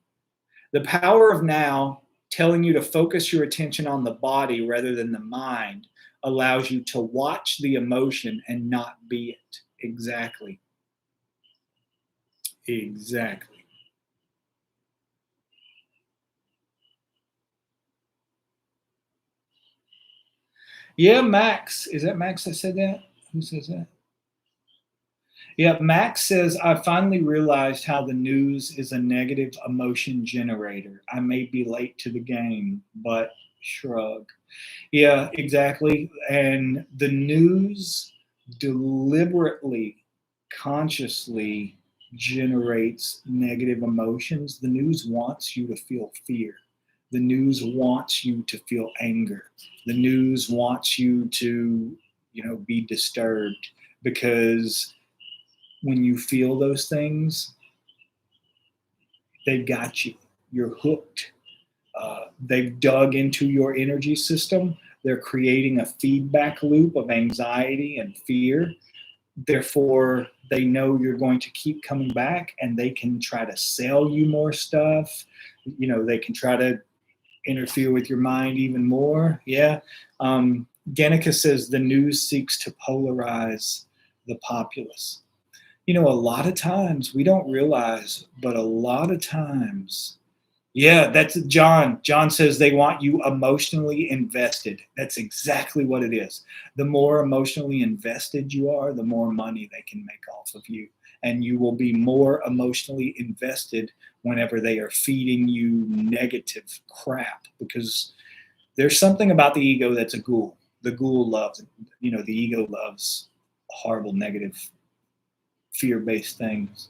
The power of now, telling you to focus your attention on the body rather than the mind, allows you to watch the emotion and not be it. Exactly. Exactly. Yeah, Max. Is that Max that said that? Who says that? Yeah, Max says, I finally realized how the news is a negative emotion generator. I may be late to the game, but shrug. Yeah, exactly. And the news deliberately, consciously generates negative emotions. The news wants you to feel fear. The news wants you to feel anger. The news wants you to, be disturbed because when you feel those things, they've got you. You're hooked. They've dug into your energy system. They're creating a feedback loop of anxiety and fear. Therefore, they know you're going to keep coming back and they can try to sell you more stuff. They can try to interfere with your mind even more. Yeah. Genica says the news seeks to polarize the populace. A lot of times we don't realize, but a lot of times, yeah, that's John. John says they want you emotionally invested. That's exactly what it is. The more emotionally invested you are, the more money they can make off of you. And you will be more emotionally invested whenever they are feeding you negative crap because there's something about the ego that's a ghoul. The ghoul loves, the ego loves horrible, negative, fear-based things.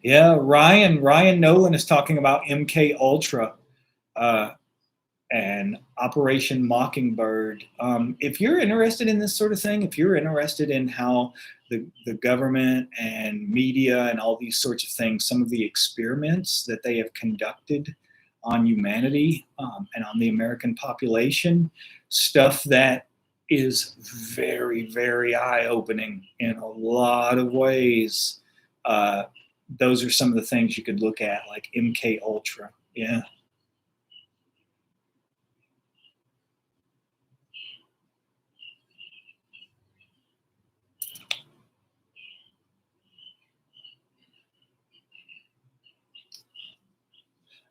Yeah, Ryan Nolan is talking about MK Ultra uh, and Operation Mockingbird. If you're interested in this sort of thing, if you're interested in how the government and media and all these sorts of things, some of the experiments that they have conducted on humanity and on the American population, stuff that is very, very eye-opening in a lot of ways. Those are some of the things you could look at, like MK Ultra. Yeah.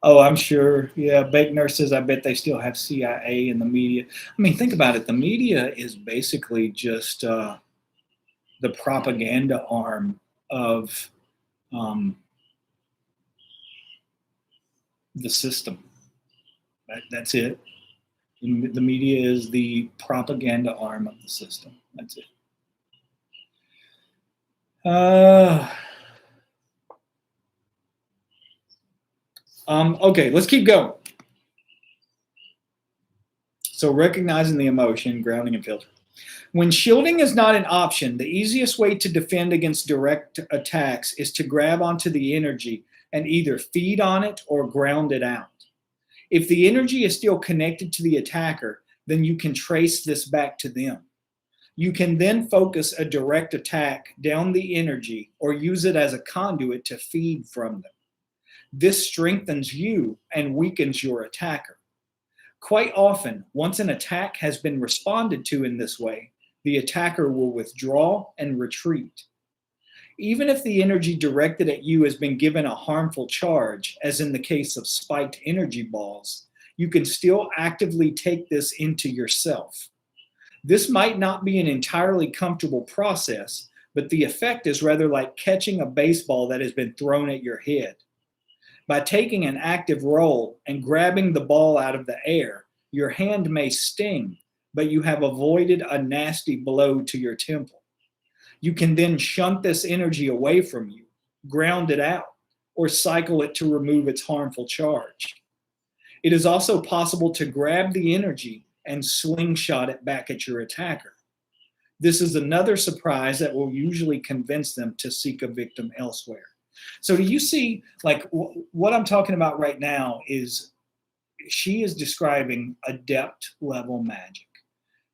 Oh, I'm sure. Yeah, Baker says, I bet they still have CIA in the media. I mean, think about it. The media is basically just the propaganda arm of um, the system. That's it. The media is the propaganda arm of the system. That's it. Uh, okay, let's keep going. So recognizing the emotion, grounding and filtering. When shielding is not an option, the easiest way to defend against direct attacks is to grab onto the energy and either feed on it or ground it out. If the energy is still connected to the attacker, then you can trace this back to them. You can then focus a direct attack down the energy or use it as a conduit to feed from them. This strengthens you and weakens your attacker. Quite often, once an attack has been responded to in this way, the attacker will withdraw and retreat. Even if the energy directed at you has been given a harmful charge, as in the case of spiked energy balls, you can still actively take this into yourself. This might not be an entirely comfortable process, but the effect is rather like catching a baseball that has been thrown at your head. By taking an active role and grabbing the ball out of the air, your hand may sting, but you have avoided a nasty blow to your temple. You can then shunt this energy away from you, ground it out, or cycle it to remove its harmful charge. It is also possible to grab the energy and slingshot it back at your attacker. This is another surprise that will usually convince them to seek a victim elsewhere. So do you see, like, what I'm talking about right now is she is describing adept level magic.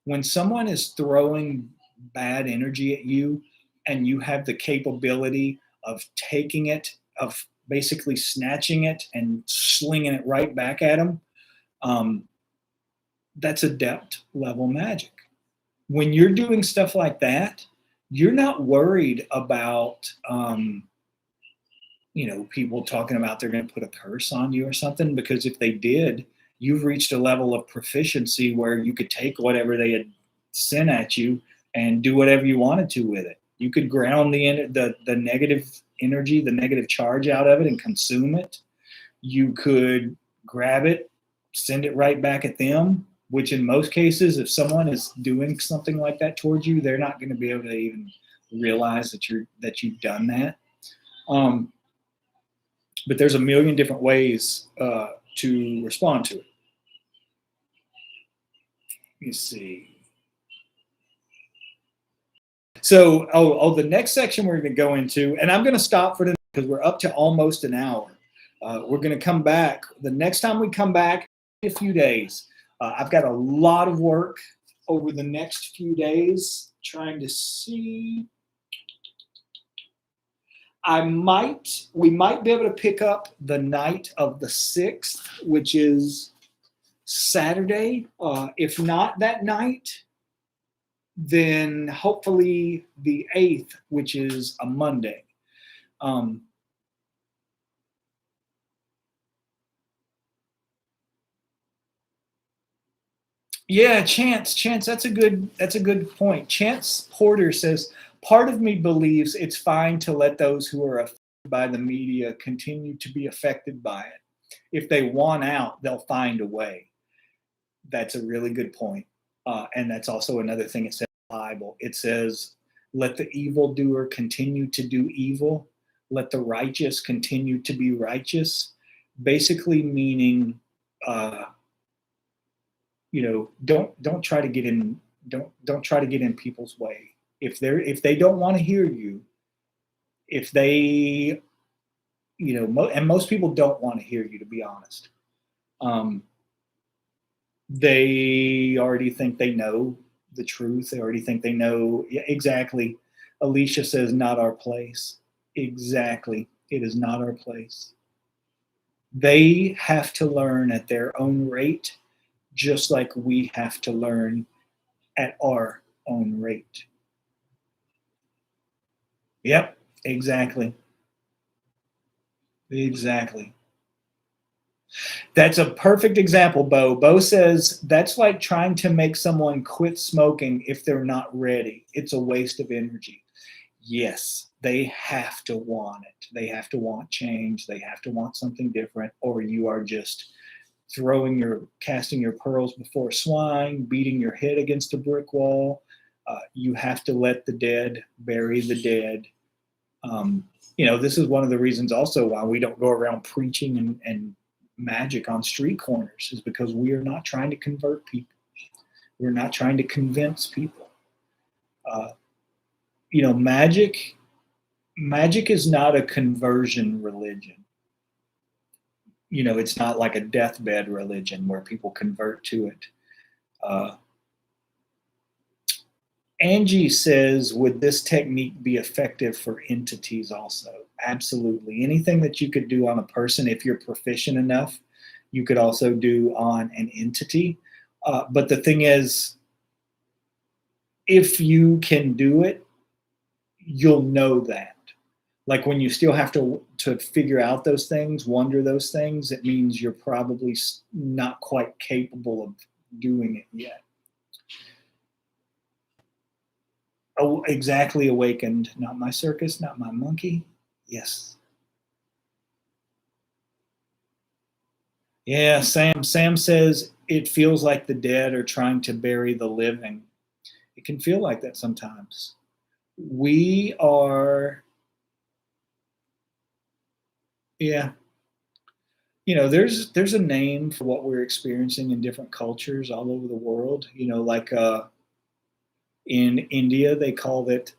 When someone is throwing bad energy at you and you have the capability of taking it, of basically snatching it and slinging it right back at them, that's adept level magic. When you're doing stuff like that, you're not worried about people talking about they're going to put a curse on you or something, because if they did, you've reached a level of proficiency where you could take whatever they had sent at you and do whatever you wanted to with it. You could ground the negative energy, the negative charge out of it and consume it. You could grab it, send it right back at them, which in most cases, if someone is doing something like that towards you, they're not going to be able to even realize that you've done that. But there's a million different ways to respond to it. Let me see. So, the next section we're going to go into, and I'm going to stop for today because we're up to almost an hour. We're going to come back. The next time we come back, in a few days. I've got a lot of work over the next few days trying to see. We might be able to pick up the night of the 6th, which is Saturday. If not that night, then hopefully the 8th, which is a Monday. Yeah, Chance, that's a good point. Chance Porter says, part of me believes it's fine to let those who are affected by the media continue to be affected by it. If they want out, they'll find a way. That's a really good point. And that's also another thing it says in the Bible. It says, let the evildoer continue to do evil. Let the righteous continue to be righteous. Basically meaning, don't try to get in. Don't try to get in people's way. If they don't want to hear you, if they, and most people don't want to hear you, to be honest. They already think they know the truth. They already think they know. Yeah, exactly. Alicia says, not our place. Exactly. It is not our place. They have to learn at their own rate, just like we have to learn at our own rate. Yep, exactly. Exactly. That's a perfect example, Bo. Bo says, that's like trying to make someone quit smoking if they're not ready. It's a waste of energy. Yes, they have to want it. They have to want change. They have to want something different, or you are just casting your pearls before swine, beating your head against a brick wall. You have to let the dead bury the dead. This is one of the reasons also why we don't go around preaching and magic on street corners, is because we are not trying to convert people. We're not trying to convince people. Magic is not a conversion religion. It's not like a deathbed religion where people convert to it. Angie says, would this technique be effective for entities also? Absolutely. Anything that you could do on a person, if you're proficient enough, You could also do on an entity. But the thing is, if you can do it, you'll know that. Like when you still have to figure out those things, wonder those things, it means you're probably not quite capable of doing it yet. Oh, exactly, awakened. Not my circus, not my monkey. Yes. Yeah, Sam. Sam says it feels like the dead are trying to bury the living. It can feel like that sometimes. We are, yeah. There's a name for what we're experiencing in different cultures all over the world. Like in India, they call it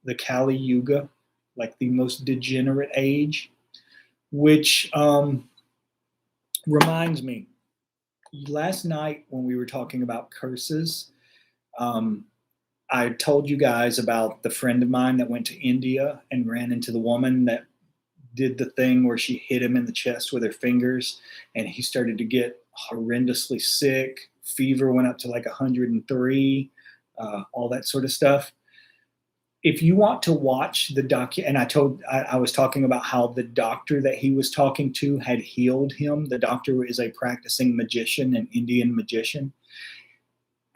the Kali Yuga, like the most degenerate age, which reminds me, last night when we were talking about curses, I told you guys about the friend of mine that went to India and ran into the woman that did the thing where she hit him in the chest with her fingers, and he started to get horrendously sick. Fever went up to like 103, all that sort of stuff. If you want to watch the and I was talking about how the doctor that he was talking to had healed him. The doctor is a practicing magician, an Indian magician.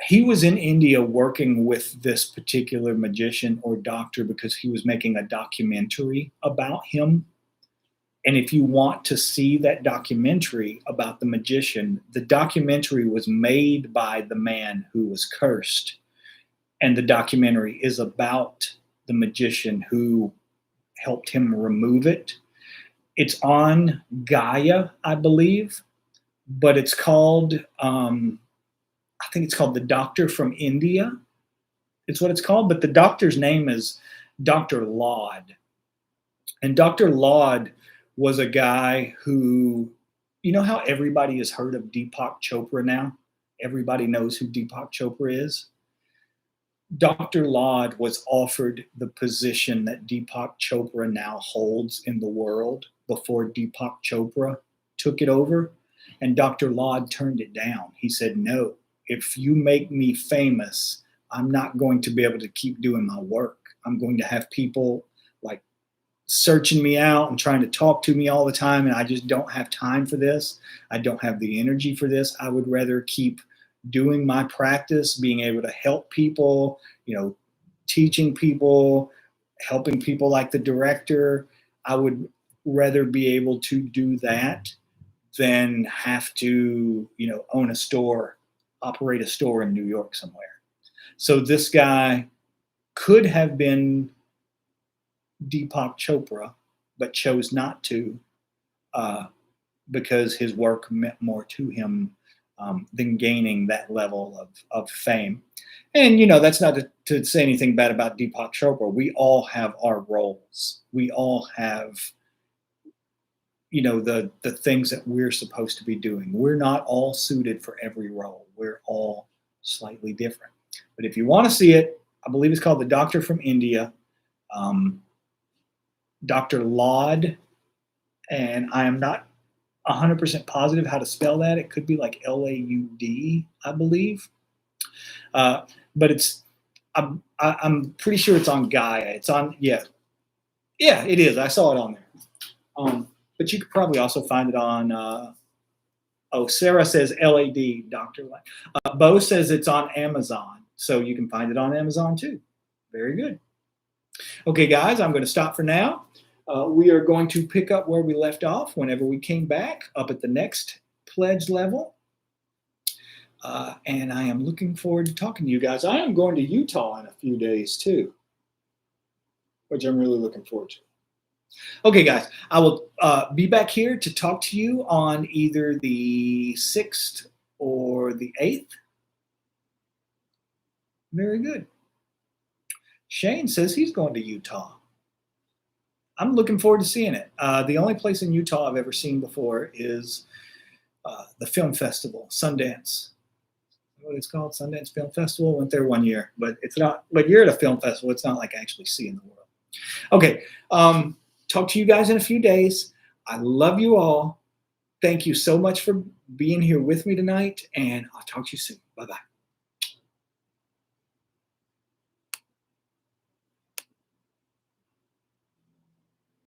He was in India working with this particular magician or doctor because he was making a documentary about him. And if you want to see that documentary about the magician, the documentary was made by the man who was cursed. And the documentary is about the magician who helped him remove it. It's on Gaia, I believe, but it's called, I think it's called The Doctor from India. It's what it's called, but the doctor's name is Dr. Lord. And Dr. Lord was a guy who, you know how everybody has heard of Deepak Chopra now? Everybody knows who Deepak Chopra is. Dr. Lord was offered the position that Deepak Chopra now holds in the world before Deepak Chopra took it over. And Dr. Lord turned it down. He said, no, if you make me famous, I'm not going to be able to keep doing my work. I'm going to have people like searching me out and trying to talk to me all the time. And I just don't have time for this. I don't have the energy for this. I would rather keep doing my practice, being able to help people, teaching people, helping people like the director. I would rather be able to do that than have to, own a store, operate a store in New York somewhere. So this guy could have been Deepak Chopra, but chose not to because his work meant more to him than gaining that level of fame. And, that's not to say anything bad about Deepak Chopra. We all have our roles. We all have, the things that we're supposed to be doing. We're not all suited for every role. We're all slightly different. But if you want to see it, I believe it's called The Doctor from India, Dr. Lord, and I am not 100% positive how to spell that. It could be like Laud, I believe. But I'm pretty sure it's on Gaia. It's on, yeah, it is. I saw it on there. But you could probably also find it on, Sarah says LAD, Dr. Lord. Bo says it's on Amazon. So you can find it on Amazon too. Very good. Okay, guys, I'm going to stop for now. We are going to pick up where we left off whenever we came back, up at the next pledge level. And I am looking forward to talking to you guys. I am going to Utah in a few days too, which I'm really looking forward to. Okay, guys, I will be back here to talk to you on either the 6th or the 8th. Very good. Shane says he's going to Utah. I'm looking forward to seeing it. The only place in Utah I've ever seen before is the film festival, Sundance. What it's called, Sundance Film Festival. Went there one year, but it's not. But you're at a film festival. It's not like actually seeing the world. Okay. Talk to you guys in a few days. I love you all. Thank you so much for being here with me tonight, and I'll talk to you soon. Bye-bye.